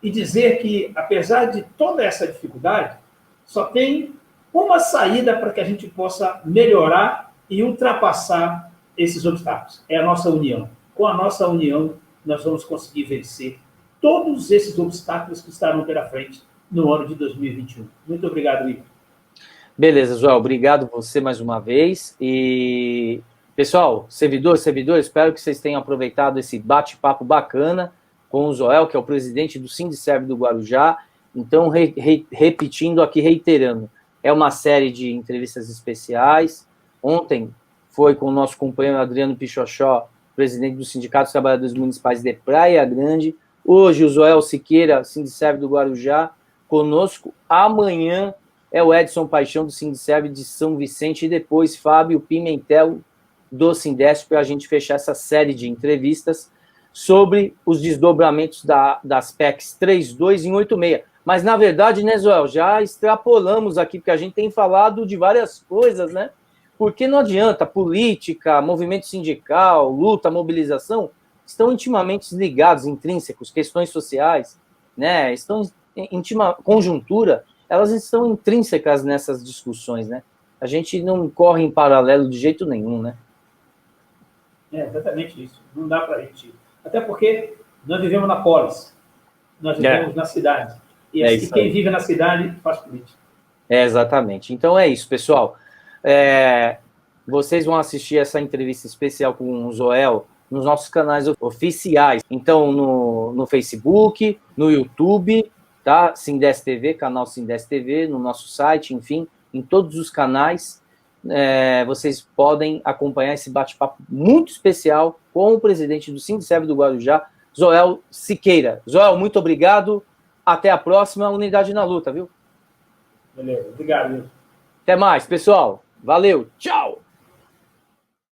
e dizer que, apesar de toda essa dificuldade, só tem uma saída para que a gente possa melhorar e ultrapassar esses obstáculos. É a nossa união. Com a nossa união, nós vamos conseguir vencer todos esses obstáculos que estarão pela frente no ano de 2021. Muito obrigado, Igor. Beleza, Joel, obrigado você mais uma vez. E, pessoal, servidores, espero que vocês tenham aproveitado esse bate-papo bacana com o Joel, que é o presidente do Sindiceb do Guarujá. Então, repetindo aqui, reiterando, é uma série de entrevistas especiais. Ontem foi com o nosso companheiro Adriano Pichochó, presidente do Sindicato dos Trabalhadores Municipais de Praia Grande. Hoje, o Joel Siqueira, Sindiceb do Guarujá, conosco. Amanhã é o Edson Paixão, do Sindiceb de São Vicente, e depois Fábio Pimentel, do Sindeste, para a gente fechar essa série de entrevistas sobre os desdobramentos das PECs 32 e 86. Mas, na verdade, né, Joel, já extrapolamos aqui, porque a gente tem falado de várias coisas, né? Porque não adianta, política, movimento sindical, luta, mobilização, estão intimamente ligados, intrínsecos, questões sociais, né? Estão conjuntura, elas estão intrínsecas nessas discussões, né? A gente não corre em paralelo de jeito nenhum, né? É exatamente isso. Não dá para a gente... Até porque nós vivemos na polis, nós vivemos na cidade. E quem vive na cidade faz política. Exatamente. Então é isso, pessoal. Vocês vão assistir essa entrevista especial com o Joel nos nossos canais oficiais. Então, no Facebook, no YouTube, tá? Sindeste TV, canal Sindeste TV, no nosso site, enfim, em todos os canais. Vocês podem acompanhar esse bate-papo muito especial com o presidente do Sindiceb do Guarujá, Joel Siqueira. Joel, muito obrigado. Até a próxima Unidade na Luta, viu? Beleza, obrigado. Até mais, pessoal. Valeu, tchau!